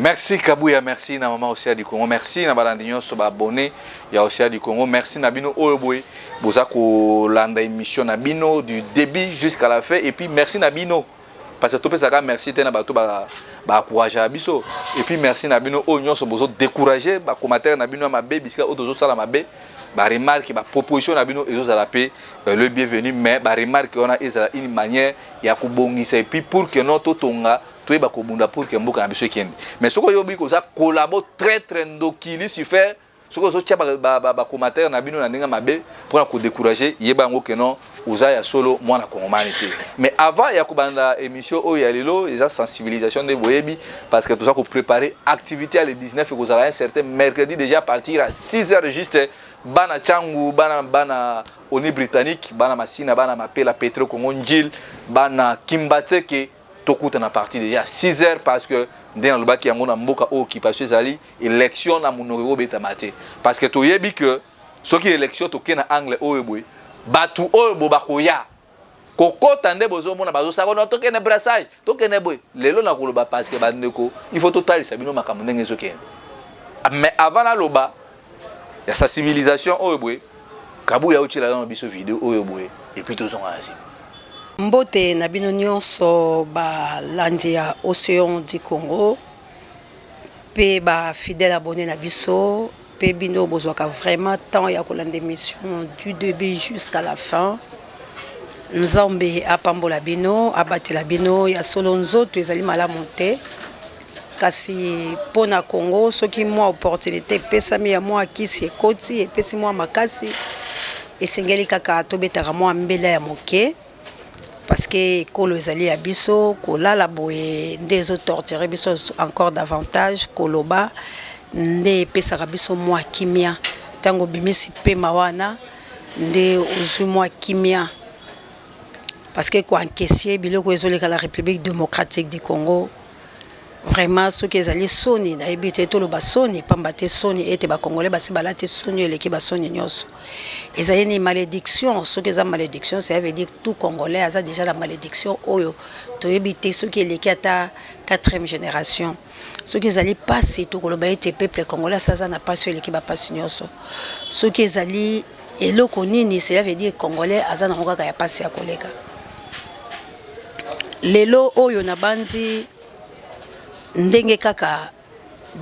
Merci Kabouya, merci na maman Océa du Congo, merci na balandinyo so ba abonné ya Océa du Congo, merci na bino oyoboy boza ko landa émission na bino du début jusqu'à la fin et puis merci na bino parce que tout ça merci te na bato ba encourager biso et puis merci na bino onyo so bozo décourager ba commentaire na bino mabe bisika o tozo sala mabe ba remarque ba proposition na bino ezo la paix le bienvenu mais ba remarque on a une manière ya kubongisa et puis pour que notre tonga tout est pour que mboka na biso kende mais ce que yobi ko ça collabo très ndokili si faire ce que zo tia ba commentaire na bino na ndinga mabe pour ko décourager yeba ngo que non uza ya solo mwana kongomanité mais avant ya kubanda émission o ya lelo eza sensibilisation de boyebi parce que tout ça ko préparer activité à le 19 et ko un certain mercredi déjà partir à 6h juste bana changu bana oni britannique bana masina bana mapela petro kongo njil bana kimbateke tokuta na parti déjà 6h parce que dans le baki yango na mboka occupation zali élection na monoro beta maté parce que to yebi que ce qui élection to ke na angle oyeboy batu oyebo bakoya kokota nde bozo mona bazo sako na to ke na brassage to ke na boy lelo na koloba parce que bandeko il faut total sabino makambo ndenge zo ke mais avant la loba ya sa civilisation oyeboy Kabouya utila dans biso vidéo oyeboy et puis to zonga asi Mbote na bino nyonso ba landi ya Océan du Congo pe ba fidèle abonné na biso pe bino bozwaka vraiment temps ya kolanda émission du début jusqu'à la fin Nzambe apambola bino abatela bino ya solo nzoto ezali malamu te kasi pona Congo soki mwa opportunité pesami ya mwa kisi ekoti epesi mwa makasi esengeli kaka tobetaka mwa mbela ya moke parce que kolo ezali ya biso kolala boye nde zo torturer biso encore davantage koloba nde pesaka biso mwa kimia tango bimisi pema wana nde ozwi mwa kimia parce que ko encaisser biloko ezoleka la République démocratique du Congo vraiment ce que ezali soni na ebite to lo basoni pambate soni ete ba congolais basi balati soni eleki basoni nyonso ezali ni malédiction ce que za malédiction ça veut dire tout congolais a déjà la malédiction oyo to ebite ce qui eleki ata 4e génération ce que ezali passer to koloba ete peuple congolais ça na pas eleki ba pasi nyonso ce que ezali eloko nini ça veut dire congolais azana ngaka ya pasi ya koleka lelo oyo na banzi ndenge kaka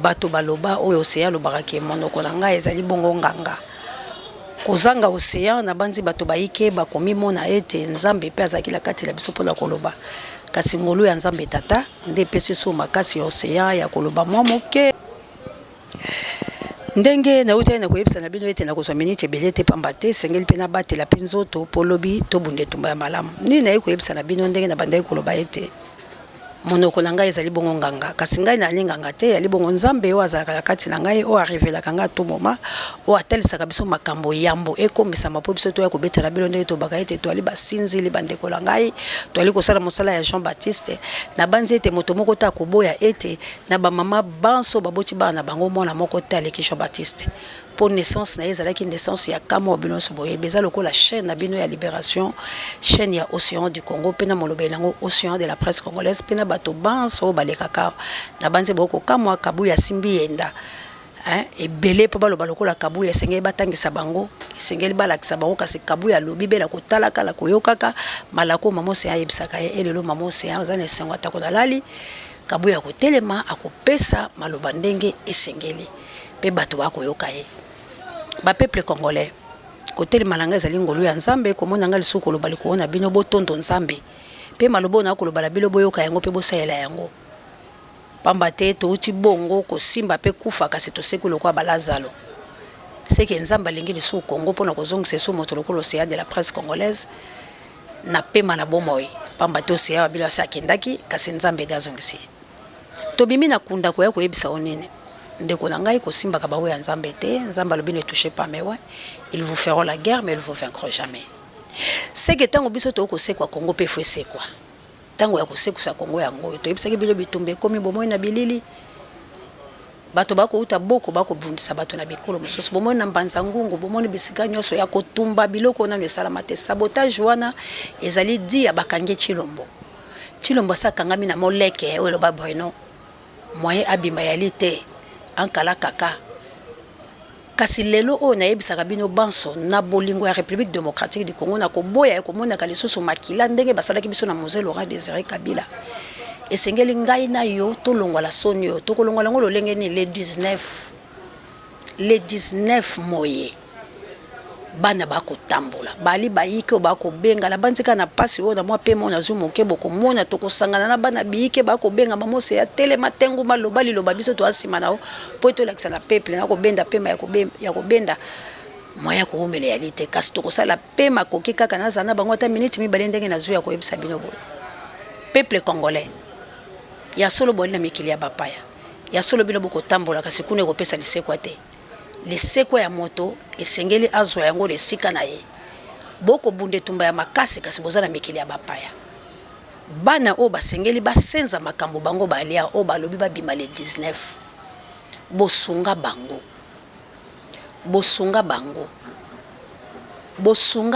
bato baloba oyo Océan lobaka ke monoko na ngai ezali bongo nganga kozanga Océan na banzi bato baike bakomi mona ete Nzambe pe azaki la kati la biso pona koloba kasi ngolu ya Nzambe tata nde pesi so makasi ya Océan ya koloba mwa moke ndenge na uta na koyebisa na bino ete na kozwa minute belete pambate sengeli pe na batela pinzoto polobi to bunde tumba ya malamu ni na koyebisa na bino ndenge na bandai koloba ete monoko na ngai ezali bongo nganga kasi ngai na linganga te yali bongo Nzambe o azalaka na kati na ngai o arevela kanga to moma o atalisaka biso makambo yambo ekomisa mapo biso to ya kobetela bilo ndenge to baka ete to ali basinzi li bandeko la ngai to ali kosala mosala ya Jean Baptiste na banzi ete moto moko ta koboya ete na ba mama banso baboti bana bango mona moko ta leki Jean Baptiste pour naissance na ezalaki naissance ya kamo bino soboye beza lokola chaîne na bino ya libération chaîne ya Océan du Congo pena molobela ngo Océan de la presse congolaise pena bato banso balekaka na banze boko kamwa Kabouya simbi yenda et belé po baloba lokola Kabouya sengeli batangisa bango sengeli balakisa bango kasi Kabouya lobi bela kotalaka la koyokaka malako mamo se ayebisaka elelo mamo se azana sengo atakona lali Kabouya kotelema akopesa maloba ndenge esengeli pe bato bakoyoka ye ba peuple congolais côté malanga ezali ngolu ya Nzambe komona ngali suko lobali koona bino botondo Nzambe pe malobo na kolobala bilo boyoka yango pe bosayela yango pamba te to uti bongo ko simba pe kufa kasi to sekolo kwa balazalo c'est que Nzambe alingi lisu Congo pona kozongisa su moto lokolo Océan de la presse congolaise na pema na bomoy pamba te Océan bila sa kendaki kasi Nzambe dazongisi to bimi na kunda ko ya ko yebisa onene ndeko na ngai ko simba ka bawe ya Nzambe te Nzambe lobi ne touchez pas mais ouais ils vous feront la guerre mais ils vous vaincront jamais c'est que tango biso to ko sekwa Congo pe fo sekwa tango ya ko sekusa Congo yango to yebisa ke bilo bitumbe komi bomoy na bilili bato bako uta boko bako bundisa bato na bikolo mosusu bomoy na mbanza ngungu bomoy bisika nyoso ya kotumba biloko na salama te sabotage wana ezali di ya bakange Chilombo sa kangami na moleke oyo ba boyno moyen abima yali te ankala kaka kasi lelo oyo nayebisaka bino banso na bolingo ya République démocratique du Congo na koboya ekomonaka lisusu makila ndenge basalaki biso na Mzee Laurent Désiré Kabila esengeli ngai na yo tolongwala soni yo tokolongwala ngo lolenge ni le 19 moye bana bako tambola bali bayike bako benga la banzika na pasi oyo na mwa pe mona zu moke boko mona tokosangana na bana biyike bako benga mamose ya telema tengu maloba liloba biso to asima nao po to lakisa na peuple na ko benda pema ya ko benda moya ko umele yalite kasi tokosala pema koki kaka na zana bango ta minute mi balendenge na zu ya ko yebisa bino boy peuple congolais ya solo boli na mikili ya bapaya ya solo bino boko tambola kasi kune ko pesa lisekwa te liseko ya moto esengeli azwa yango lesika na ye boko bunde tumba ya makasi kasi bozana mikili ya bapaya bana o basengeli basenza makambo bango balia o balobi babima le 19 bosunga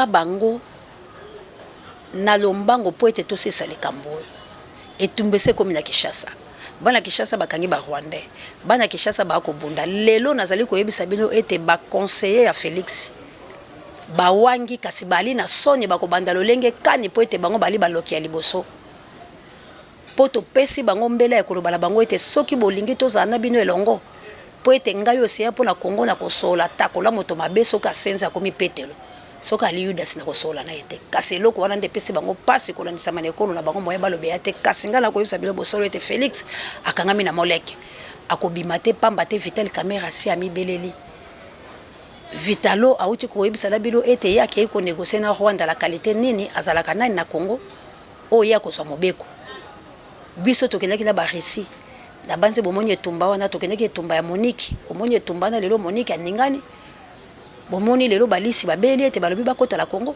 bango na lombango po ete tosesa likambo etumbese komi na Kinshasa bana Kinshasa bakangi ba Rwandais bana Kinshasa ba ko bunda lelo nazali ko yebisa bino ete ba conseiller ya Félix ba wangi kasi bali na soni ba ko banda lolenge kani po ete bango bali baloki ya liboso poto pesi bango mbela ya kolobala bango ete soki bolingi tozana bino elongo po ete ngai oseya po na Congo na kosola takola moto mabeso ka senza komi petelo soka ali Yudas na kosola na ete kasi eloko wana nde pesi bango pasi kolandisa manekolo na bango moye balobe ate kasi ngala ko yebisa bilo bosolo ete Félix akangami na moleke akobima te pamba te Vital Caméra si ami beleli Vitalo auti ko yebisa na bilo ete yake ko négocier na Rwanda la qualité nini azalaka nani na Congo o ya ko swa mobeko biso tokenaki na ba récit na banze bomonye tumba wana tokenaki tumba ya Monique omonye tumba na lelo Monique aningani bomoni lelo balisi babeli ete balobi bakota la Congo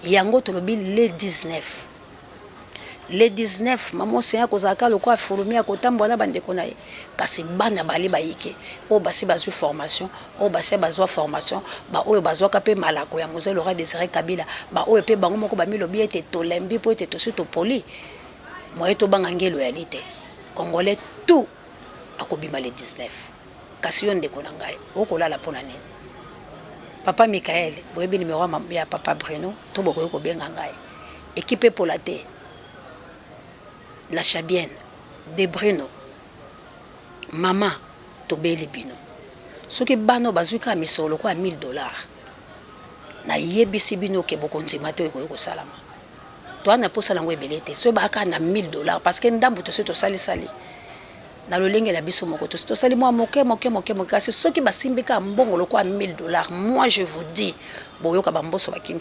yango tolobi le 19 mamo seya kozaka loko afurumi akotambo na bandeko na ye kasi bana bali bayike o basi bazwi formation o basi bazwa formation ba oyo bazwa ka pe malako ya Mzee Laurent Désiré Kabila ba oyo pe bango moko ba milobi ete tolembi po ete tosuto poli moye to banga ngelo ya lite congolais tout akobima le 19 kasi yo ndeko na ngai okolala pona nini Papa Michael, boyebi numéro ya Papa Bruno, to bokoyo ko benga ngai. Équipe pour la terre. La Chabienne, de Bruno. Maman, to beli bino. Soki bano bazuka misolo kwa $1000. Na yebisi bino ke bokonzi mato ko salama. To ana posa lango ebelete, so ba aka na $1000 parce que ndambu to so sali. Na lolenge la biso moko to sali moi moke kasi soki basimbika mbongo lokwa $1000 moi je vous dis boyoka bamboso bakimi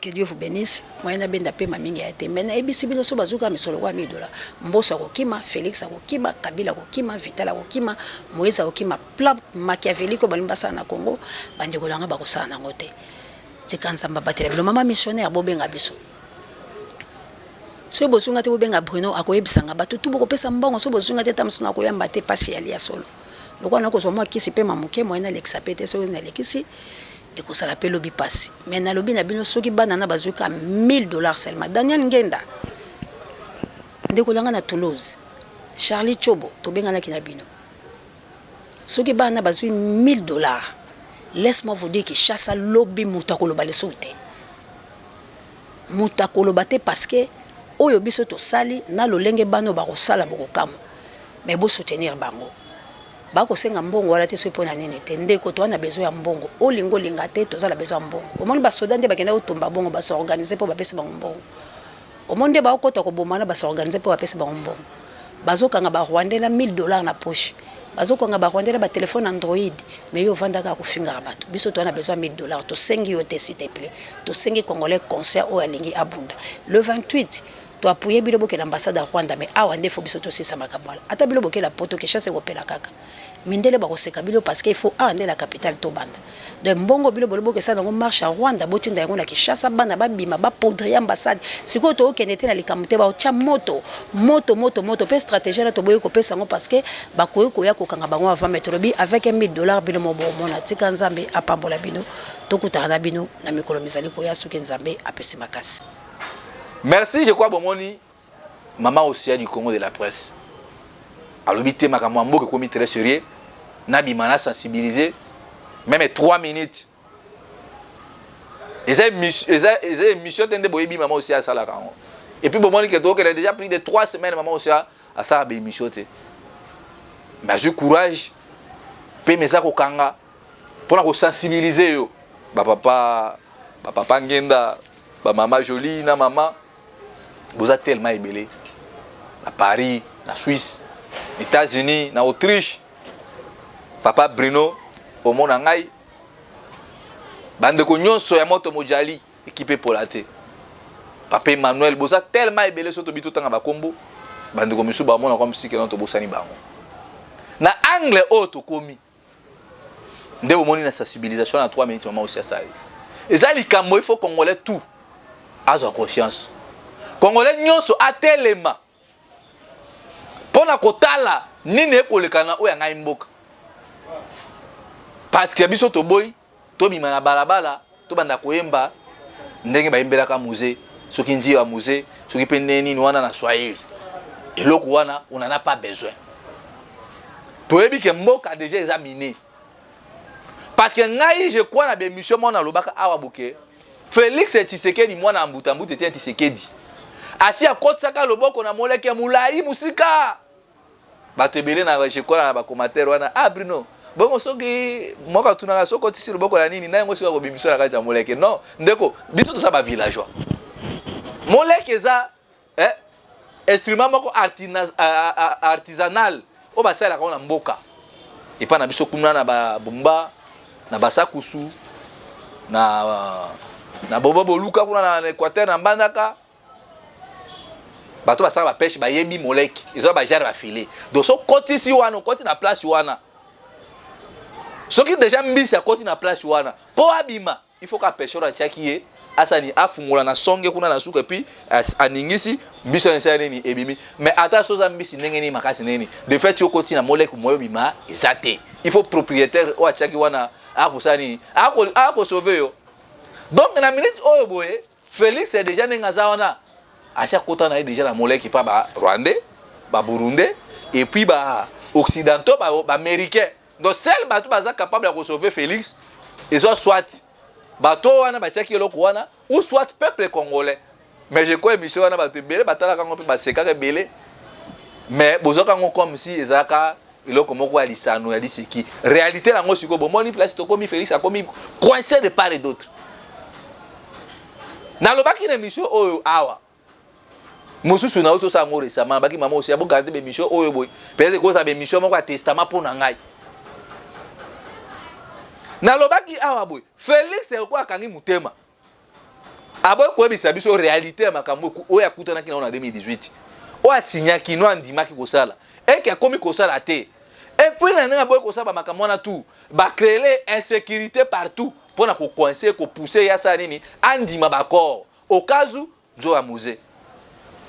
que Dieu vous bénisse moi na benda pe mamingi ya te mais na ebisi bino so bazuka misolo kwa $1000 mboso akokima Félix akokima Kabila akokima Vital akokima Moïse akokima plan machiavélique balimbasa na Congo bande kolanga bakosana nango te tikanzamba batela bilo mama missionnaire bobenga biso so bosunga te bobenga Bruno akoyebisanga bato tu bokopesa mbongo so bosunga te tamsona koyamba te pasi ya lia solo lokwa na kozwa mwa kisi pe mamuke moyena l'exapete so na lekisi ekosala pe lobi pasi mais na lobi na bino soki bana na bazuka $1000 seulement Daniel Ngenda ndekolanga na Toulouse Charlie Chobo tobenga na kina bino soki bana bazui $1000 laisse-moi vous dire que chasse lobi mutakoloba le soute mutakoloba te parce que oyo biso to sali na lolenge bano bakosala bokokamo mais bo soutenir bango bako senga mbongo wala te so pona nini te ndeko to wana besoin ya mbongo olingo linga te to zala besoin ya mbongo omoni ba soda nde bakenda otomba bongo ba so organiser po ba pesa bango mbongo omonde ba okota ko bomana ba so organiser po ba pesa bango mbongo bazokanga ba Rwandais na $1000 na poche bazokanga ba Rwandais ba téléphone Android mais yo vandaka ko finga bato biso to wana besoin $1000 to sengi yo te s'il te plaît to sengi congolais concert o alingi abunda le 28 to appuyer bilo boke l'ambassade à Rwanda mais awa ndefo biso to sisa makabala ata bilo boke la poto ke chasse ko pela kaka mindele ba ko seka bilo parce qu'il faut ande la capitale to banda de mbongo bilo boke ça ngo marche à Rwanda botinda yango na Kinshasa bana ba bima ba podri ambassade siko to okendete na likamute ba ocha moto pe stratégie la to boye ko pesa ngo parce que ba koyo ko ya ko kanga bango avant metrobi avec $1000 bilo mo mona tika nzambe apambola bino to kutana bino na mikolo mizali ko ya suki nzambe apesi makasi. Merci, je crois, Bomoni. maman aussi du Congo de la presse. Alors, bité makamambo que commis très sérieux, nabi mana sensibiliser, même 3 minutes. Et une mission de boyebi maman aussi à ça là. Et puis bon, moi que a déjà pris de 3 semaines maman aussi à ça be mission. Mais j'ai courage, pe mes ko kanga pour la sensibiliser yo. Papa ngenda, maman jolie na maman, vous êtes tellement ébélé. À Paris, na Suisse, États-Unis, na Autriche, papa Bruno, au monde en Aïe, bande ko nyonso ya moto mojali équipé pour la thé. Papa Emmanuel, vous êtes tellement ébélé sur tout temps à combo, bande ko misu ba mona comme si que notre bosani bango. Na angle auto komi. Nde omoni na sensibilisation na 3 minutes maman aussi à ça. Et ça il faut congolais tout. Azo conscience. Congolais nyonso atelema. Pona kotala nini ekolekana oya ngai mboka. Parce que biso to boy, to bima na balabala, to banda koyemba ndenge ba imbelaka musée, soki nzi ya musée, soki pende nini wana na Swahili. Eloko wana on n'en a pas besoin. To yebi ke mboka déjà examiné. Parce que ngai je crois na be mission mona lobaka awa buke. Félix Tshisekedi mwana ambutambu tete Tshisekedi. Asi akotsaka loboko na moleke mulai musika. Bato ebele na je crois na ba commentaire wana Bruno. Bongo soki moka tunaka soko tisi loboko la nini na ngo sika ko bimisho na kaja moleke. Non, ndeko biso to sa ba villageois. Moleke za instrument moko artisanal o basala ka na mboka. Et pas na biso kuna na ba bomba na basakusu na bobo luka kuna na Équateur na mbandaka bato basala ba pêche ba yebi moleki ils ont ba jare ba filet donc so koti si wana koti na place wana soki déjà mbisi ya koti na place wana po abima il faut ka pêcheur a chakiye asani afungola na songe kuna na suka puis aningisi mbisi na nini ebimi mais ata soza mbisi ndenge ni makasi nini de fait yo koti na moleki moyo bima ezate il faut propriétaire o achaki wana akusani ako sauver yo. Donc na minute oyo boye Félix est déjà nengaza wana acha kota na déjà na moleki pa ba rwandais ba burundais et puis ba occidentaux ba américains. Donc seul bato baza capable de sauver Félix et soit bato wana ba chaki eloko wana ou soit peuple congolais. Mais je crois émission wana bato belé batala kango pe ba sekaka belé. Mais bozoka ngo comme si ezaka iloko moko alisano ya diseki réalité la ngo siko bomoni place to komi Félix a komi coincé de part et d'autre. Na lobaki na mission oyo awa mususu na oto sango récemment baki maman aussi abo garder be mission oyo boy peut-être que ça be mission moko testament pour na ngai na lobaki awa boy Félix e ko akangi mutema abo ko bisa biso réalité makambo oyo akutana kina na 2018 o asignaki no andimaki kosala et que komi kosala te et puis na nga boy kosala makambo na tout ba créer insécurité partout pour na ko coincer ko pousser ya sa nini andima bakor au cas où nzo ya musée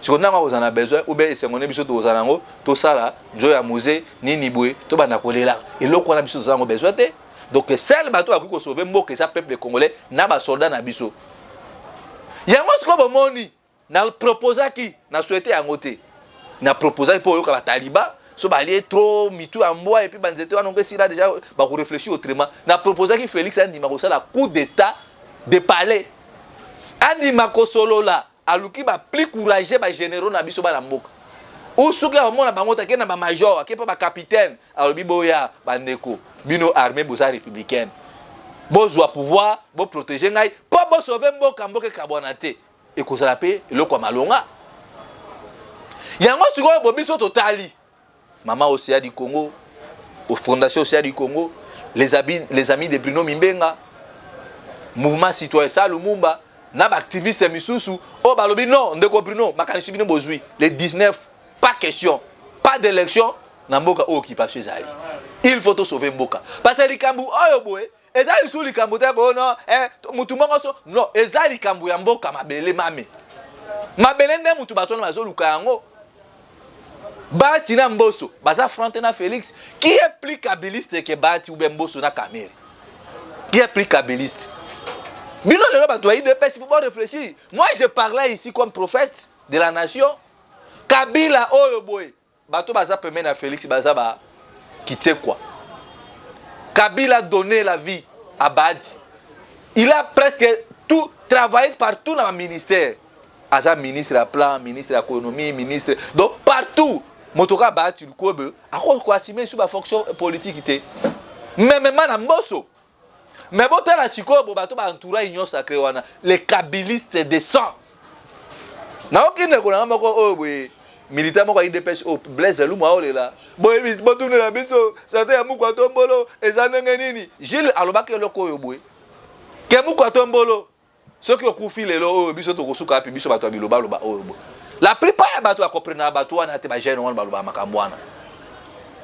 si on a besoin ou bien c'est mon émission de Ozanango tout ça là nzo ya musée nini boy to bana ko lela et loko na biso zango besoin te donc seul bateau a ko sauver mboka ça peuple congolais na ba soldat na biso yango sko bo moni na proposer ki na souhaiter yango te na proposer pour yoka ba taliban so ba lié trop mitou en bois et puis banzete wana ngesi là déjà ba ko réfléchir autrement na proposer ki Félix andima ko sala coup d'état de palais andima ko solo là aluki ba plus courageux ba généraux na biso ba la mboka ou souki a mona bango ta ke na ba major ke pa ba capitaine alobi boya bandeko bino armée boza républicaine bozwa pouvoir bo protéger ngai po bo sauver mboka mboka kabwana te e ko sala pe eloko malonga yango sikoyo bo biso totali Maman Océa du Congo, aux Fondations Océa du Congo, les amis de Bruno Mimbenga, Mouvement Citoyen Salumumba, Nab activiste Misusu, oh balobi non, ndeko Bruno, makanisi bino bozui, les 19, pas question, pas d'élection, na mboka occupation zali. Il faut sauver mboka. Parce que likambu oyo boye, ezali sou likambu te ko non, mutu moko so, non, ezali likambu ya mboka mabele mame. Mabele nde mutu batona mazo luka yango. Bati na Mbosso, baza fronté na Félix, qui est plus kabyliste que Bati ou Mbosso na Kamere? Qui est plus kabyliste? Bino le bato il faut pas réfléchir. Moi je parlais ici comme prophète de la nation. Kabila oyo boy bato baza pembe na Félix baza ba quitter quoi. Kabila a donné la vie à Badi. Il a presque tout travaillé partout dans le ministère. Aza ministre à plan, ministre à l'économie, ministre. Donc partout, motoka Badi le kobe, à quoi quoi assumer sur la fonction politique était. Mais même na mboso. Mais bon la siko bo bato ba entourage union sacrée wana, les kabilistes de sang. Na okine ko na mako o boy. Militaire moko IDPS au Blaise Lumwa olela boy bis botune la biso santé ya mukwa tombolo ezanenge nini Gilles alobaki eloko yo boy ke mukwa tombolo soki okufi lelo oyo biso tokosuka api biso bato ya biloba loba oyo boy la plupart ya bato ya comprendre bato wana te ba jeune wana baloba makambo wana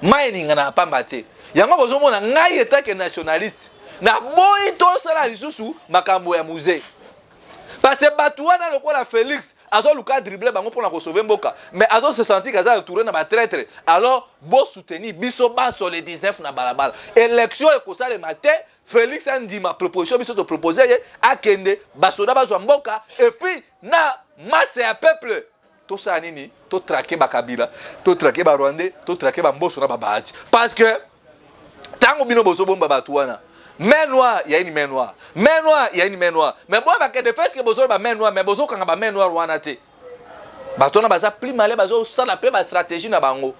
mining na pamba te yango bozomona ngai etake nationaliste na boy to sala lisusu makambo ya musée. Parce que Batouana le quoi la Félix, azo luka dribbler bango pour la sauver mboka, mais azo se sentir kaza entouré na ba traître. Alors bo soutenir biso ba sur les 19 na balabala. Élection e ko ça le matin, Félix a dit ma proposition biso te proposer a kende basoda bazwa mboka et puis na masse ya peuple. To ça nini, to traquer ba Kabila, to traquer ba Rwandais, to traquer ba mboso na ba Bahati. Parce que tango bino bozo bomba Batouana. Main noire, il y a une main noire. Main noire, il y a une main noire. Mais bon, parce que de fait que besoin de main noire, mais besoin quand ba main noire wana te. Batona baza plus malé bazo ça la ba stratégie na bango.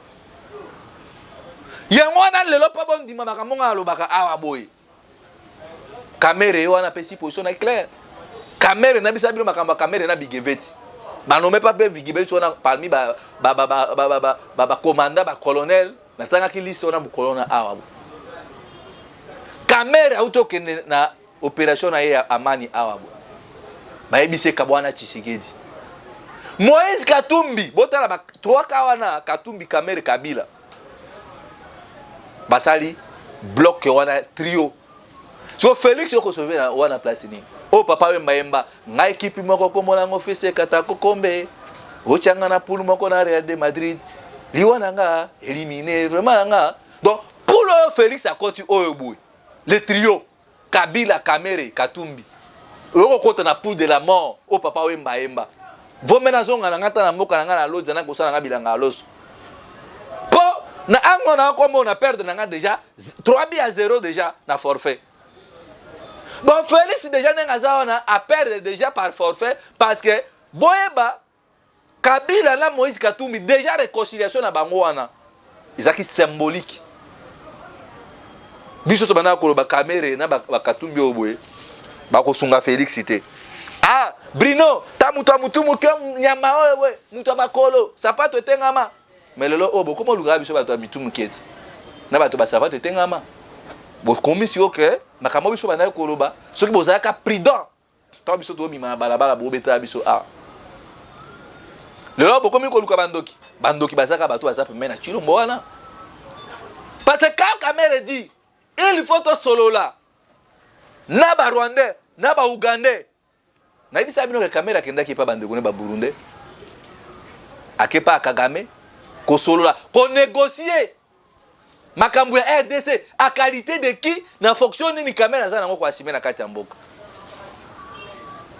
Yango wana lelo pa bon dima makambo ngalo baka awa boy. Caméra wana pesi position na clair. Caméra na bisa bino makambo caméra na bigeveti. Ba no me pas be bigeveti wana parmi ba commandant ba colonel na tanga ki liste wana bu colonel awa. Caméra auto kende na opération na ya amani awabo bayebise kabwana Tshisekedi Moïse Katumbi botala ba 3 kawana Katumbi Kamere Kabila basali bloc wana trio so Félix yoko sauver na wana place ni o papa wemba ngai équipe moko komona ngo fese katako kombe ochanga na poule moko na Real de Madrid liwana nga éliminé vraiment nga donc pour le Félix a continue oyoboui. Le trio, Kabila, Kamere, Katumbi. Oko kota na poule de la mort, o papa wemba emba. Vomena zonga na ngata na mboka na ngana loja na kosala nga bilanga loso. Po na ango na komo na perdre na nga déjà 3-0 déjà na forfait. Bon Félix déjà nga zaona a perdre déjà par forfait parce que boyeba Kabila na Moïse Katumbi déjà réconciliation na bango wana. Izaki symbolique. Biso to bana ko ba Kamere na ba Katumbi oboye ba ko sunga Félix cité ah Brino ta mutu muke nyama wewe mutu ba kolo sapato etengama mais lelo obo komo luga biso ba to mitu muketi na ba to ba sapato etengama bo komi si OK makamo biso bana ko loba soki bozaka prudent ta biso to bima balabala bo beta biso ah lelo bo komi ko luka bandoki bazaka ba to azape mena chilombo wana parce que quand Kamere dit il faut to solo là. Na ba Rwandais, na ba Ougandais. Na ibisa bino ke Kamera kenda ki pa bandeko ne ba Burundais. Akepa Kagame ko solo là, ko négocier. Makambo ya RDC à qualité de qui na fonction ni Kamera za nango ko asime na kati ya mboka.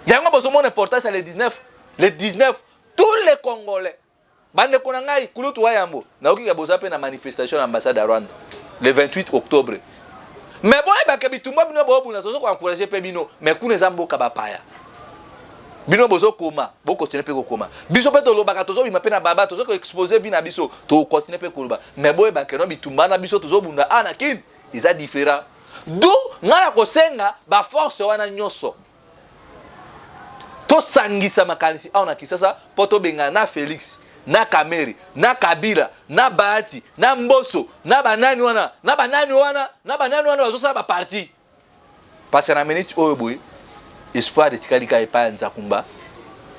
Yango bozo mon importance le 19, tous les Congolais. Bandeko na ngai kulutu wa yambo. Na oki ya boza pe na manifestation à l'ambassade de Rwanda le 28 octobre. Mais bon, il y a des gens qui encouragé Pebino, mais qui ne sont pas paya. Bino bozo koma, bo continuer pe koma. Biso pe to lobaka tozo bi mapena baba tozo ko exposer vi na biso, to continuer pe koloba. Mais boy ba keno bitumba na biso tozo bunda anakin, ils a différent. Do ngala ko senga ba force wana nyoso. To sangisa makanisi aona kisasa poto benga na Félix. Na Kamere, na Kabila, na Bahati, na Mboso, na banani wana bazosala ba parti. Parce que na minute oyo boy, espoir de tikalika epa Nzakumba,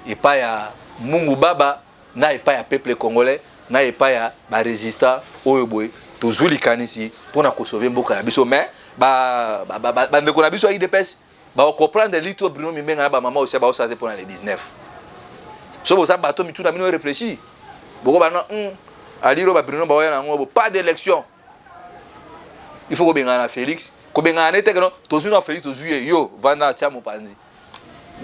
epa ya Mungu Baba, na epa ya peuple congolais, na epa ya ba résistant oyo boy, tozuli kanisi pona ko sauver mboka na biso mais ba ndeko na biso IDPS, ba comprendre lito Bruno Mimenga na ba mama aussi ba osate pona le 19. So boza bato mitu na mino réfléchir. Boko ba non aliro ba Bruno ba wana ngo pas d'élection. Il faut ko benga na Félix, ko benga na te que non, tozu na Félix tozu yo vana cha mopanzi.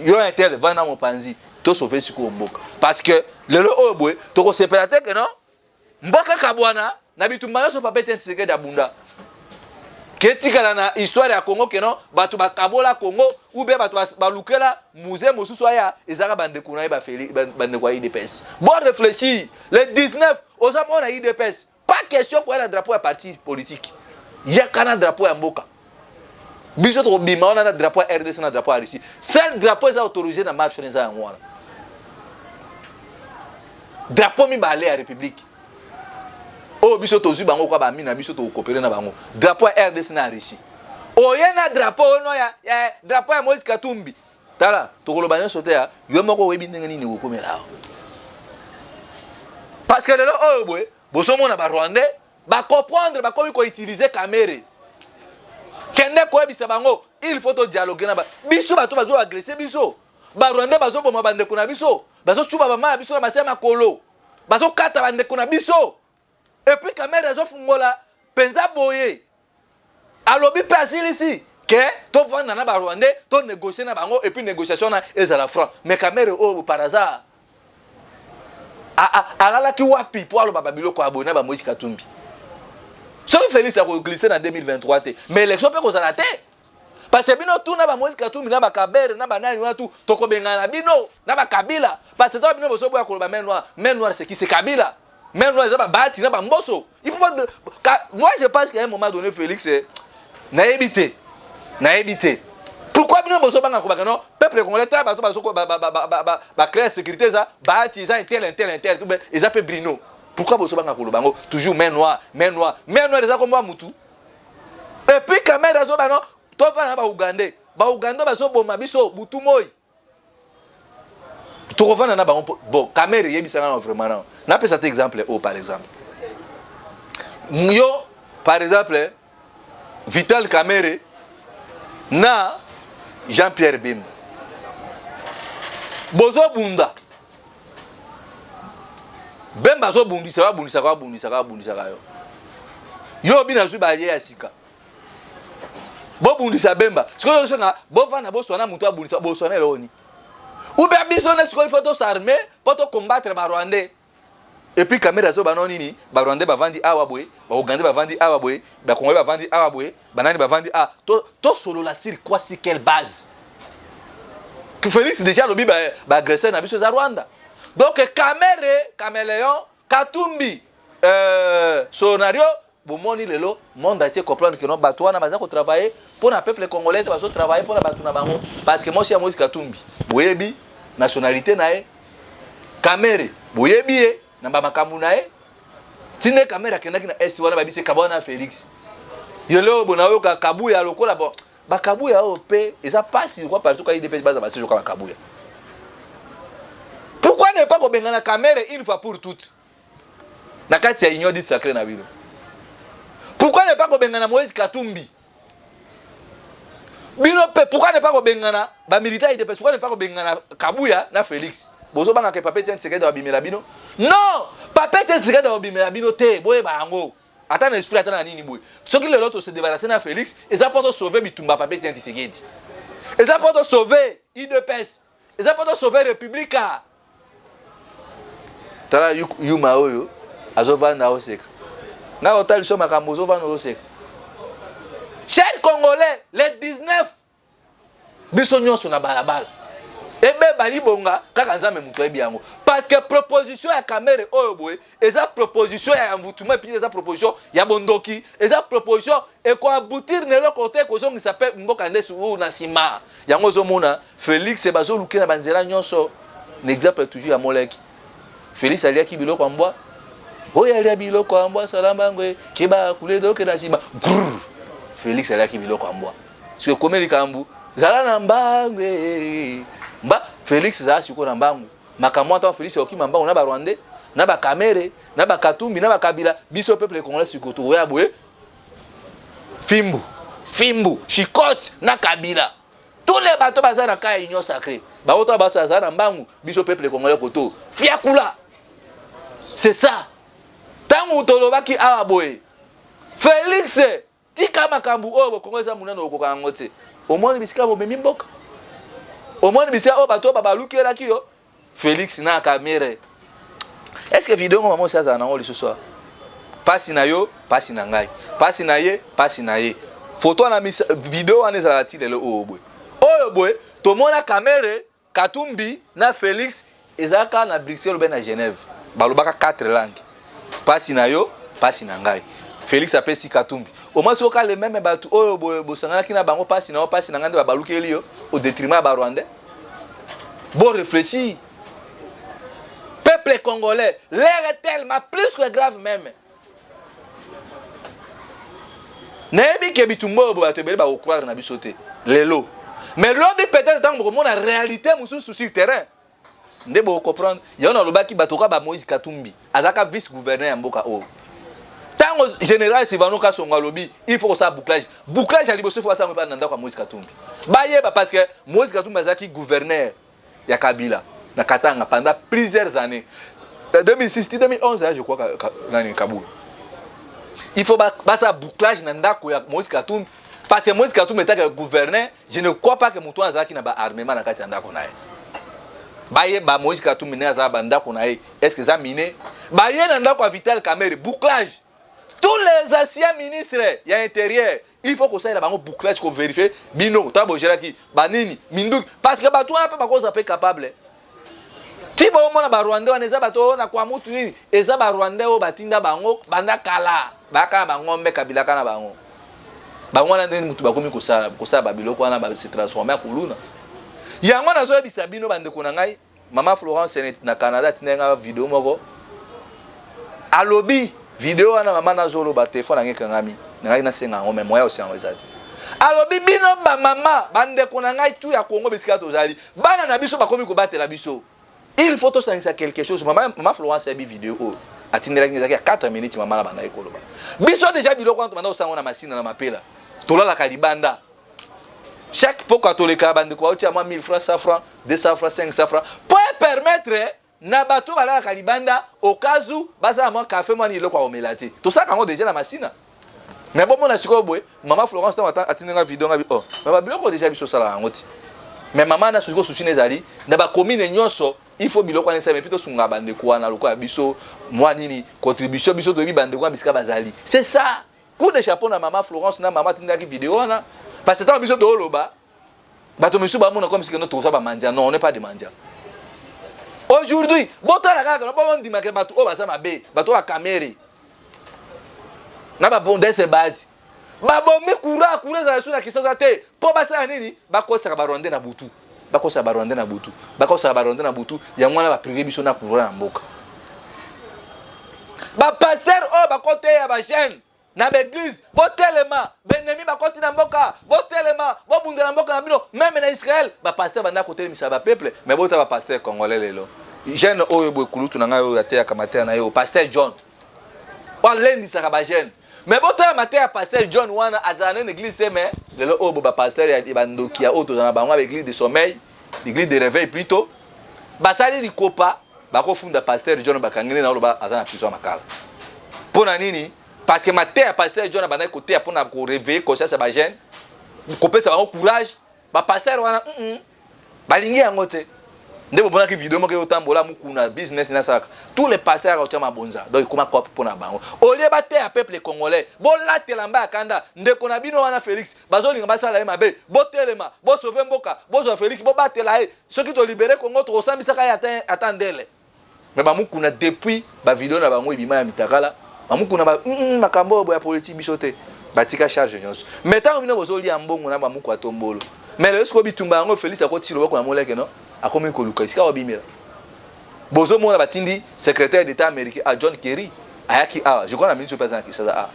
Yo intel vana mopanzi. to sauver siko mboka parce que lelo oyo boye to ko séparate que non mboka kabwana na bitumba so papa Etienne Tshisekedi abunda ketika na histoire ya Congo que non batu bakabola Congo ou bien batu balukela musée mosusu aya ezaka bande kuna ba feli bande kwa IDPS bon réfléchir le 19 aux hommes on a IDPS pas question pour un drapeau à parti politique ya kana drapeau ya mboka biso to bima on a drapeau RDC na drapeau Russie seul drapeau est autorisé na marche neza ngwana drapeau mi balé à république oh biso to zu bango kwa ba mina biso to coopérer na bango drapeau RDC na Russie oh yena drapeau no ya drapeau ya Moïse Katumbi tala to koloba nyoso te ya yo moko webi ndenge nini okomela parce que lelo oh boy boso mona ba Rwandais ba comprendre ba komi ko utiliser caméra kende ko ebisa bango il faut to dialoguer na ba biso bato bazo agresser biso ba Rwandais bazo boma bande kuna biso bazo chuba ba ma biso na masema kolo bazo kata bande kuna biso et puis caméra zo fungola penza boye alobi passer ici que to vendre na ba Rwandais to négocier na bango et puis négociation na ezala franc mais caméra oh par hasard alala ki wapi pour alo baba biloko abona ba Moïse Katumbi so Félix a glissé en 2023 mais l'élection peut kozala te parce que bino tout na ba Moïse Katumbi na ba Kabere na ba nani watu to ko bengana bino na ba Kabila parce que to bino boso boya ko ba main noire c'est qui c'est Kabila main noire ça ba bati na ba mboso il faut moi je pense qu'à un moment donné Félix na éviter pourquoi bino boso banga ko ba non peuple congolais ta ba to ba so ba créer sécurité ça bati ça intel tout ben ils appellent Brino pourquoi boso banga ko bango toujours main noire ça comme moi mutu et puis caméra zo ba non to va na ba Ugandais ba so boma biso butu moy to revendre na ba bon caméra yebisa na vraiment non na peut cet exemple par exemple yo par exemple Vital Kamerhe na Jean-Pierre Bemba bozo bunda Bemba zo bundisa yo bina zu ba ye asika bo bundisa Bemba siko zo na bo vana bo sona mutu abundisa bo sona eloni ou bien biso na siko il faut s'armer pour to combattre ba Rwandais et puis caméra zo banoni ni ba Rwandais ba vandi awa boy ba Ugandais ba vandi awa boy ba Congolais ba vandi awa boy banani ba vandi to solo la sur quoi sur quelle base que Félix déjà lobi ba agresser na biso za Rwanda donc Caméléon Katumbi Sonario bomoni lelo monde a été comprendre que non batouana baza ko travailler pour na peuple congolais bazo travailler pour na batuna bango parce que moi si Moïse Katumbi boyebi nationalité nae Kamerhe boyebi na ba makamu nae tine caméra kenaki na est wana babise kabona Félix yelo bonayo ka kabuya lokola bon ba kabuya op eza passe quoi partout quand il dépêche baza base joka ba kabuya pourquoi ne pas ko bengana caméra une fois pour toutes na kati ya union dit sacré na bino pourquoi ne pas ko bengana Moïse Katumbi bino pe pourquoi ne pas ko bengana ba militaire de pourquoi ne pas ko bengana kabuya na Félix bozo banga ke papa Etienne Tshisekedi wa bimela bino non papa Etienne Tshisekedi wa bimela bino te boye bango ata na esprit ata na nini boye soki lelo to se débarrasser na Félix eza pour sauver bitumba papa Etienne Tshisekedi eza pour sauver IDPS eza pour sauver Républica tala yuma oyo azovanda oseka nga otali so makambo ozovanda oseka chers Congolais les 19 biso nyonso na balabala ebe bali bonga kaka nzambe muto ebi yango parce que proposition ya Kamerhe oyo boye eza proposition ya mvutumo puis eza proposition ya bondoki eza proposition et ko aboutir nelo côté ko zongisa pe mboka ndesu na sima yango zomona Félix bazo lukina banzela nyonso l'exemple toujours ya Moleki Félix aliaki biloko ambwa oya alia biloko ambwa salamba ngwe kiba kuledo ke na sima Félix aliaki biloko ambwa sio komeli kambu zala na mbangwe mba Félix za siko na mbangu makamwa ta Félix okima mbangu na ba Rwandais na ba Kamerhe na ba Katumbi na ba Kabila biso peuple congolais siko to ya boye Fimbu Chikote na Kabila tous les bateaux bazana ka union sacrée ba auto basa za na mbangu biso peuple congolais koto fiakula c'est ça tangu tolobaki awa boye Félix tika makambu oyo Congolais munano okoka ngote omoni bisika bo memi mboka omoni bisika o bato babaluki elaki yo Félix na Kamere. Est-ce que vidéo maman ça ça na ce soir? Pasi na yo, pasi na ngai. Pasi na ye, pasi na ye. Photo na vidéo en ezalati le oboy. Oboy, to mona Kamere, Katumbi na Félix ezaka na Bruxelles ben na Genève. Balobaka 4 langues. Pasi na yo, pasi na ngai. Félix appelle si Katumbi. Au moins soka le même batu oboy bosangana kina bango pasi na ngande ba balukeli yo au détriment ba Rwandais. Bon réfléchis. Peuple congolais, l'air est tellement plus que grave même. Nebi ke bitumbo bo atebele ba croire na bisoté. Lelo. Mais l'homme peut-être dans le monde la réalité musu sur terrain. Nde bo comprendre. Yona lobaki batoka ba Moïse Katumbi. Azaka vice-gouverneur ya mboka o. Tango général Sivano Kasonga lobi, il faut ça bouclage. Bouclage à liboso faut ça pas nanda kwa Moïse Katumbi. Ba yeba parce que Moïse Katumbi azaki gouverneur ya Kabila na Katanga pendant plusieurs années. 2006 2011 je crois nani Kaboul. Il faut basa bouclage na ndako ya Moïse Katumbi parce que Moïse Katumbi était gouverneur, je ne crois pas que mutu azaki na ba armement na kati ndako naye. Baye ba Moïse Katumbi na za ba ndako naye, est-ce que ça miné? Baye na ndako Vital Kamerhe bouclage. Tous les anciens ministres y a intérieur, il faut que ça ait un bouclage pour vérifier bino tabo jeraki banini minduk parce que bato un peu ba cause peu capable. Ti ba mona ba Rwanda on eza bato na kwa mutu ni eza ba Rwanda o batinda bango banda kala baka bangombe kabila kana bango. Bango na ndeni mutu bakomi ko sala ba biloko wana ba se transformer kuluna. Yango na zo ebisa bino bande kuna ngai Mama Florence na Canada tinenga vidéo moko. Alobi vidéo wana mama na zolo ba téléphone ngeka ngami ngai na senga ngome moya osiango ezati alobi bino ba mama bande kona ngai tu ya Congo bisika tozali bana na biso bakomi ko batela biso il faut to sanisa quelque chose mama Florence ya bi vidéo o atindela ngezaki ya 4 minutes mama na banda ekoloba biso déjà biloko wana banda osango na masina na mapela tolala kalibanda chaque po katolika bande ko oti ama 1000 francs 100 francs 200 francs 500 francs pour permettre na bato balaka kalibanda okazu baza mo café mo ni loko omelate to ça kango déjà na masina mais bon mona siko boy mama Florence ta atinenga vidéo ngabi oh mais ba biloko déjà biso sala ngoti mais mama na siko susine zali na ba commune nyonso il faut biloko na mais plutôt sunga bande ko na loko biso moi nini contribution biso to bi bande ko bisika bazali c'est ça coup de chapeau na mama Florence na mama atinenga vidéo na parce que tant biso to loba bato misu ba mona comme si que notre ba mandia non on n'est pas de mandia. Aujourd'hui, botala kaka na pas ndima ke bato o basa mabe, bato a Kamere. Na ba bondese badi. Ba bombe kura za suna kisasa te. Po basa nini? Ba kosa ba Rwanda na butu. Ba kosa ba Rwanda na butu. Ba kosa ba Rwanda na butu, ya mwana ba privé biso na kura na mboka. Ba pasteur o ba kote ya ba jeune. Na l'église, botelema, benemi ba kote na mboka, botelema, bo bundela mboka na bino, même na Israël, ba pasteur banda kote misa ba peuple, mais bota ba pasteur congolais lelo. Jeune oyo boy kulutu na ngai oyo ateya kamate na yo, pasteur John. Wa lendi saka ba jeune. Mais bota matea pasteur John wana azana na église te mais lelo oyo ba pasteur ya bandoki ya oto na bango avec l'église de sommeil, l'église de réveil plutôt. Ba sali likopa, ba ko funda pasteur John ba kangene na loba azana prison makala. Pona nini? Parce que ma terre pasteur John abana côté pour na ko réveiller conscience ba jeune ko pesa ba courage ba pasteur wana ba lingi yango te ndebo bona ki vidéo moko otambola mukuna business na saka tous les pasteurs au tama bonza donc comment cop pour na bango au lieu ba terre peuple congolais bo latela mba kanda ndeko na bino wana Félix bazolinga basala ye mabe bo telema bo sauver mboka bo zo Félix bo batela ye ceux qui to libérer Congo to sambisa ka attendele mais ba mukuna depuis ba vidéo na bango ibima ya mitakala amukuna ba makambo ya politique bisote batika charge nyonso metango bino bozoli ambongo na bamuko atombolo mais le sko bitumba ngo Félix akotilo bako na moleke no akomi ko luka isika obimira bozo mona batindi secrétaire d'état américain à John Kerry ayaki je crois la ministre président qui ça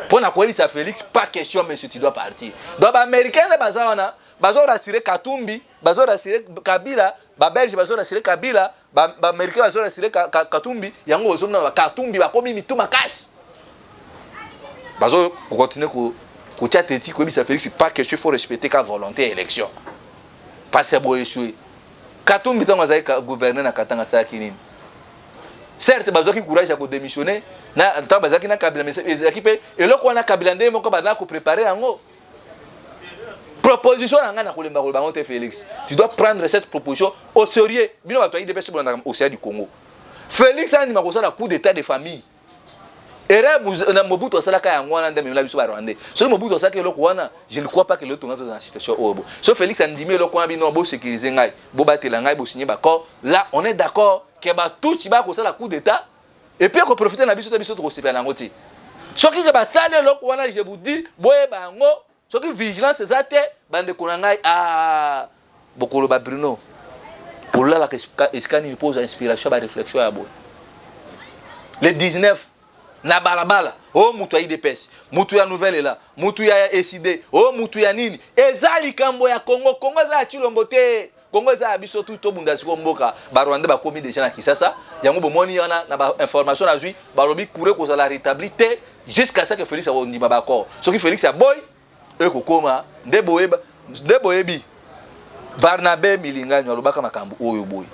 pour na koyebisa Félix pas question monsieur tu dois partir donc ba américain na bazawana bazo rassurer Katumbi bazo rassurer Kabila ba Belge bazo rassurer Kabila ba américain bazo rassurer Katumbi yango bozo na Katumbi bakomi mituma kasi bazo continuer ko tchateti koyebisa Félix pas question il faut respecter ka volonté élection parce que boy échoué Katumbi tango azali gouverner na Katanga sa kinini certes bazoki courage à ko démissionner na tant bazaki na Kabila mais ezaki pe eloko wana Kabila ndé moko bana ko préparer yango proposition na nga na kolemba bango te Félix. Tu dois prendre cette proposition au sérieux. Bino ba to IDPS au sein du Congo. Félix a dit ma kosala coup d'état de famille. Ere na Mobutu osala ka yango wana ndeme la biso ba Rwandais. So Mobutu osala ke loko wana, je ne crois pas que l'autre dans la situation obo. So Félix andimi loko wana bino bo sécuriser ngai, bo batela ngai bo signer ba corps. Là, on est d'accord que ba tout ba kosala coup d'état et puis ko profiter na biso to sepela nango ti. So ki ba sale loko wana, je vous dis, boye bango, so ki vigilance ezate bande konangai bokolo ba Bruno. Pour là la escani pose inspiration ba réflexion ya bo. Le 19 na balabala o mutu ya IDPS mutu ya nouvelle là mutu ya SID o mutu ya nini ezali kambo ya Congo za chilombo te Congo za biso tout to bunda siko mboka ba Rwanda ba komi déjà na Kisasa yango bomoni yana na ba information azui ba lobi courir ko la rétablir jusqu'à ce que Félix a ndima ba corps so ki Félix a boy e ko koma ndeboyebi Barnabé Milinga nyolobaka makambo oyo boy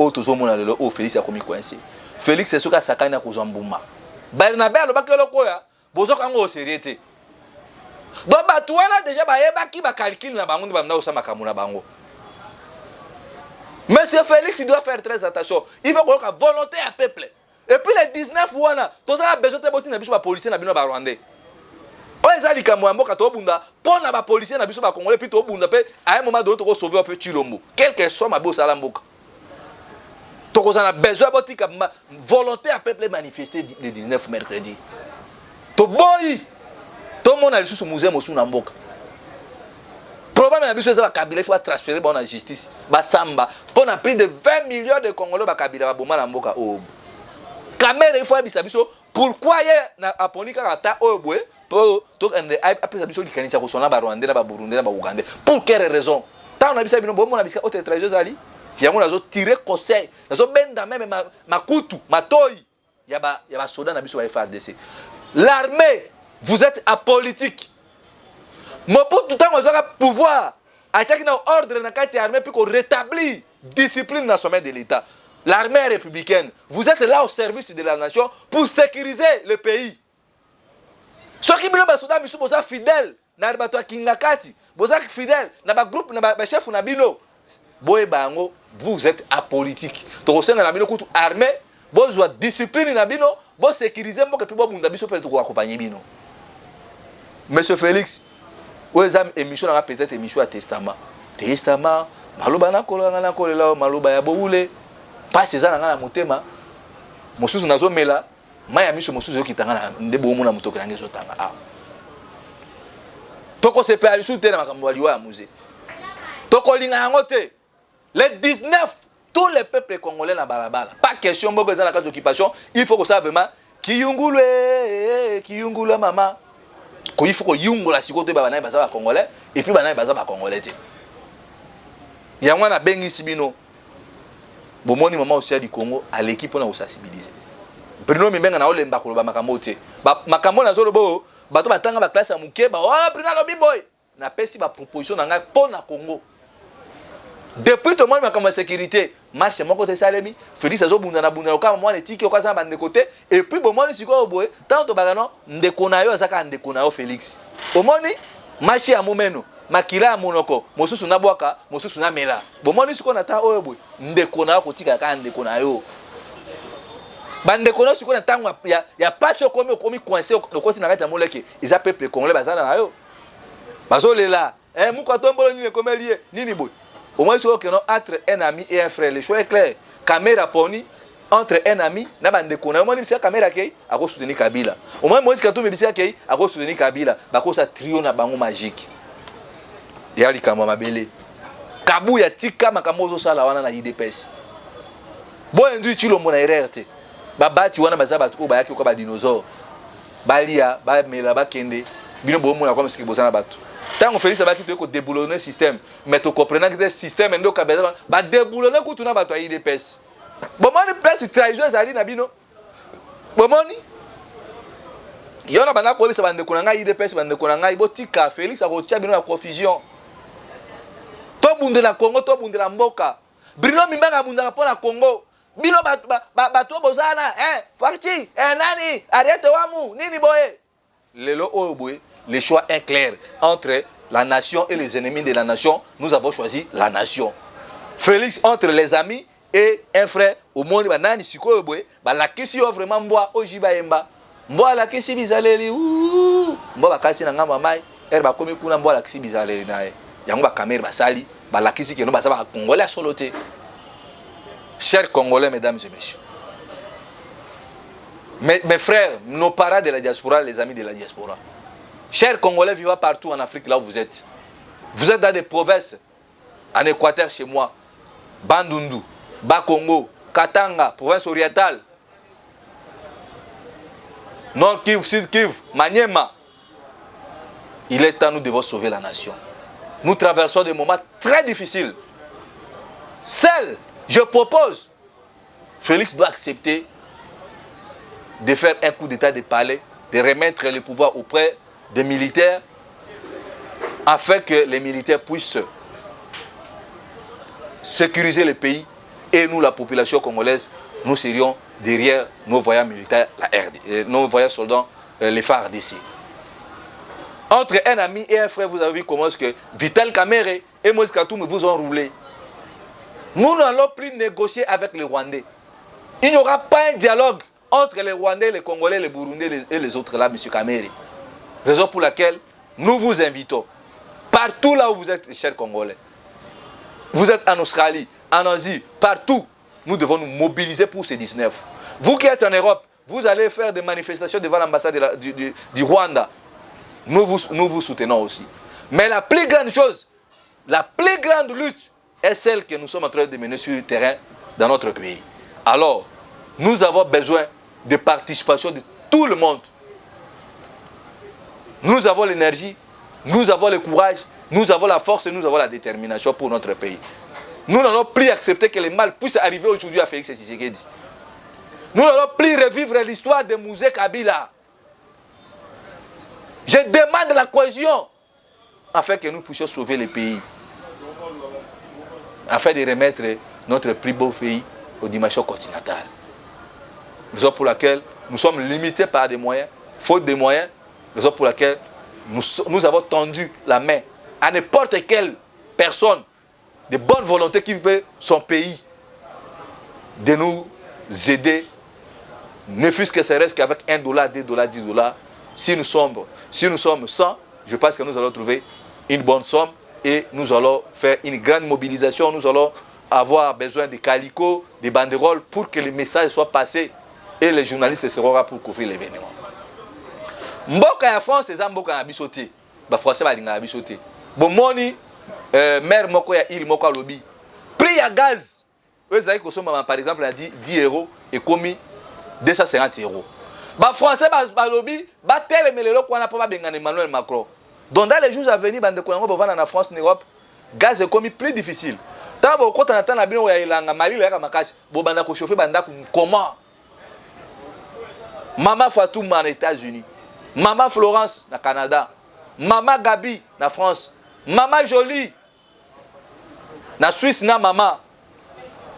o tozomona lelo o Félix a komi coincé Félix c'est soka sakani na kozwa mbuma Barnabé alobaki lokoya bozoka ngo seriété donc bato wana déjà bayebaki ba calcul na bango ba mna osama makambo na bango. Monsieur Félix il doit faire très attention, il faut qu'on ait volonté à peuple et puis les 19 wana tous ça besoin de boti na biso ba policier na bino ba Rwandais o ezali kamwa mboka to bunda pona ba policier na biso ba Congolais puis to bunda pe à un moment donné to sauver un peu Chilombo quel que soit ma bossa la mboka. Donc on a besoin de volonté à peuple manifester le 19 mercredi. To boy, tout le monde a sous musée mosu na mboka. Problème na biso za Kabila il faut transférer bon la justice. Ba samba, pour na plus de 20 millions de Congolais ba Kabila ba boma na mboka o. Caméra il faut abisa biso pourquoi ye na aponika kata o boy pour to ende après biso likanisa ko sona ba Rwandais na ba Burundi na ba Ougandais. Pour quelle raison? Tant on a bisa bino bon on a bisa autre trésor ali. Yango nazo tirer conseil nazo benda même makutu matoi ya ba soda na biso ba FARDC. L'armée vous êtes apolitique. Mobutu tango zoka pouvoir achaki na ordre na kati armée puis ko rétablir discipline na sommet de l'état. L'armée républicaine, vous êtes là au service de la nation pour sécuriser le pays. Soki bino ba soda biso boza fidèle na bato kingakati, boza fidèle na ba groupe na ba chef na bino. Boye bango vous êtes apolitique. To senga na bino kutu armée, bozwa discipline na bino, bo sécuriser mboka puis bo bunda biso peut ko accompagner bino. Monsieur Félix, ouezam émission na peut-être émission à testament. Testament, maloba na kolela maloba ya boule. Pas ces ana na motema. Mosusu nazo mela, maya miso mosusu okitanga na ndebo mona mutoka ngezo tanga. Ah. Toko se pe ali soute na makambo aliwa ya musée. Toko linga yango te. Les 19, tous les peuples congolais na balabala. Pas question de la case d'occupation. Il faut que ça vraiment Kiyungulu maman. Il faut que Yungu la sikote bana baza congolais et puis bana baza congolais te. Yango na bengi sibino. Bomoni maman aussi du Congo à l'équipe on a sensibiliser. Bruno Mimenga na olemba ko ba makambo te. Ba makambo na zolo bo bato batanga ba classe ya muke ba oh Bruno lobi boy. Na pesi ba proposition na nga pour na Congo. Depuis tout le monde m'a comme sécurité, marche mon côté salemi, Félix azo bunda na okama mwana tiki okaza bande côté et puis bon moi siko boye tant to bagano ndekona yo azaka ndekona yo Félix. Omoni marche ya momeno, makila ya monoko, mosusu na bwaka, mosusu na mela. Bon moi siko na ta oyo boye ndekona yo kotika ka ndekona yo. Bande kona siko na tango ya passion komi coincé le côté na kati ya moleke, ils a peuple congolais bazana na yo. Bazolela, muko tombolo ni komelie nini boye. Au moins, c'est entre un ami et un frère. Le choix est clair. Caméra poni entre un ami na bande kona. Au moins, c'est caméra qui a soutenir Kabila. Au moins, Moïse Katumbi bisia qui a soutenir Kabila. Bako sa trio na bango magique. Ya li kama mabele. Kabu ya tika makamozo sala wana na IDPS. Bo ndu Chilombo na erreur. Ba bati wana bazaba ko ba yaki ko ba dinosaure. Balia, ba mela ba kende. Bino bo mo na comme ce qui bosana batu. Tant on fait ça, il faut déboulonner le système. Mais tu comprends que le système est déboulonner tout le monde IDPS. Bon, moi, je place trahison à Zali Nabino. Bon, moi, il y a un peu de IDPS, il Félix a retiré la confusion. Tout le monde na Congo, tout le monde na Mboka. Bruno Mimenga bunda pour la Congo. Bino bato bozana, Farchi, nani, arrête wamu, nini boye. Le choix est clair entre la nation et les ennemis de la nation, nous avons choisi la nation. Félix, entre les amis et un frère, au monde, banani siko boy, ba la kisi yo vraiment mboa ojiba yemba. Mboa la kisi bizaleli, mboa bakasi na ngamba mai, ba komi kuna mboa la kisi bizaleli nae. Yango ba kamera basali, ba la kisi keno ba sa ba congolais soloté. Chers Congolais, mesdames et messieurs. Mes frères, nos parents de la diaspora, les amis de la diaspora. Chers Congolais vivant partout en Afrique, là où vous êtes. Vous êtes dans des provinces, en Équateur chez moi, Bandundu, Bas-Congo, Katanga, province orientale, Nord Kivu, Sud Kivu, Maniema. Il est temps, nous devons sauver la nation. Nous traversons des moments très difficiles. Seul, je propose, Félix doit accepter de faire un coup d'état de palais, de remettre le pouvoir auprès des militaires, afin que les militaires puissent sécuriser le pays et nous, la population congolaise, nous serions derrière nos voyants militaires, nos voyants soldats, les FARDC. Entre un ami et un frère, vous avez vu comment est-ce que Vital Kamerhe et Moïse Katumbi vous ont roulé. Nous n'allons plus négocier avec les Rwandais. Il n'y aura pas un dialogue entre les Rwandais, les Congolais, les Burundais et les autres là, M. Kamerhe. Raison pour laquelle nous vous invitons, partout là où vous êtes, chers Congolais, vous êtes en Australie, en Asie, partout, nous devons nous mobiliser pour ces 19. Vous qui êtes en Europe, vous allez faire des manifestations devant l'ambassade du Rwanda. Nous vous soutenons aussi. Mais la plus grande chose, la plus grande lutte est celle que nous sommes en train de mener sur le terrain dans notre pays. Alors, nous avons besoin de participation de tout le monde. Nous avons l'énergie, nous avons le courage, nous avons la force et nous avons la détermination pour notre pays. Nous n'allons plus accepter que le mal puisse arriver aujourd'hui à Félix Tshisekedi. Nous n'allons plus revivre l'histoire de Mouzé Kabila. Je demande la cohésion afin que nous puissions sauver le pays. Afin de remettre notre plus beau pays aux dimensions continentales. Raison pour laquelle nous sommes limités par des moyens, faute de moyens, raison pour laquelle nous avons tendu la main à n'importe quelle personne de bonne volonté qui veut son pays de nous aider, ne fût-ce que ce reste qu'avec $1, $2, $10. Si nous sommes 100, je pense que nous allons trouver une bonne somme et nous allons faire une grande mobilisation. Nous allons avoir besoin de calicots, de banderoles pour que le message soit passé et les journalistes seront là pour couvrir l'événement. Mboka ya France, c'est mboka na bisoté. Ba français ba linga bisoté. Bon moni maire moko ya île moko lobi. Prix ya gaz. Vous avez consommé par exemple a dit 10 € et commis 250 €. Ba français ba lobi ba telemelelo ko na pa ba bengana Emmanuel Macron. Donc dans les jours à venir bande ko yango ba vana na France en Europe, gaz est commis plus difficile. Tant ba ko tana tana bino ya ilanga Mali ya makasi, bo banda ko chauffer banda comment? Maman Fatouma aux États-Unis. Maman Florence na Canada. Maman Gabi na France. Maman Jolie na Suisse na maman.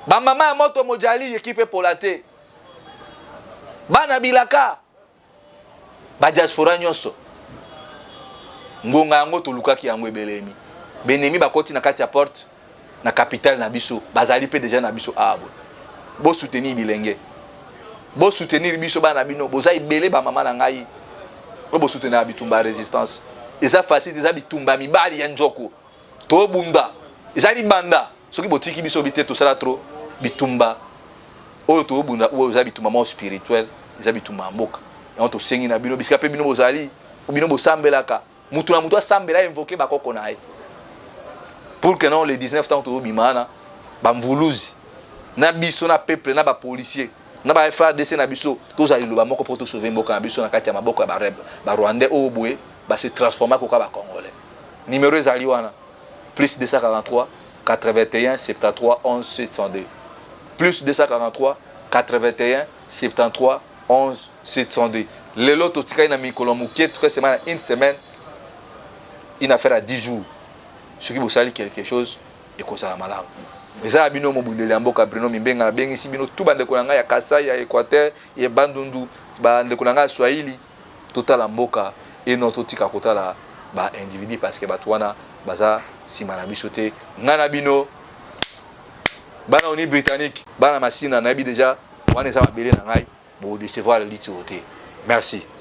Ba maman Moto Mojali équipe pour la thé. Bana Bilaka. Ba diaspora nyonso. Ngonga yango to lukaki yango ebelemi. Benemi ba koti na kati ya porte na capitale na biso. Bazali pe déjà na biso abo. Bo soutenir bilenge. Bo soutenir biso bana bino. Boza ibele ba mama na ngai. Bo soutenir bitumba résistance. Eza facile eza bitumba mibali ya njoko. To bunda. Eza libanda. Soki botiki biso bité to sala trop bitumba. Oyo to bunda ou eza bitumba mo spirituel, eza bitumba mboka. Et to sengi na bino bisika pe bino bozali, bino bosambelaka. Mutu na mutu asambela invoquer bakoko na ye. Pour que non les 19 temps to bimana ba mvuluzi. Na biso na peuple na ba policier. Na ba FARDC na biso tozali loba moko pour to sauver mboka na biso na kati ya maboko ya ba Rwandais o boye ba se transformer koka ba Congolais. Numéro ezali wana plus 243 81 73 11 702 plus 243 81 73 11 702. Le lot totika na mikolo mukie toute semaine une semaine une affaire à 10 jours. Ce qui vous sali quelque chose et ko sala malamu. Mais ça bino mo bundeli amboka Bruno Mimbenga bengi si bino tout bande kolanga ya Kasai ya Équateur ya Bandundu bande kolanga Swahili total amboka et notre tika kotala ba individu parce que bato wana baza sima na biso te ngana bino bana oni britannique bana masina na bi déjà wana eza mabele na ngai bo décevoir le liti ote merci.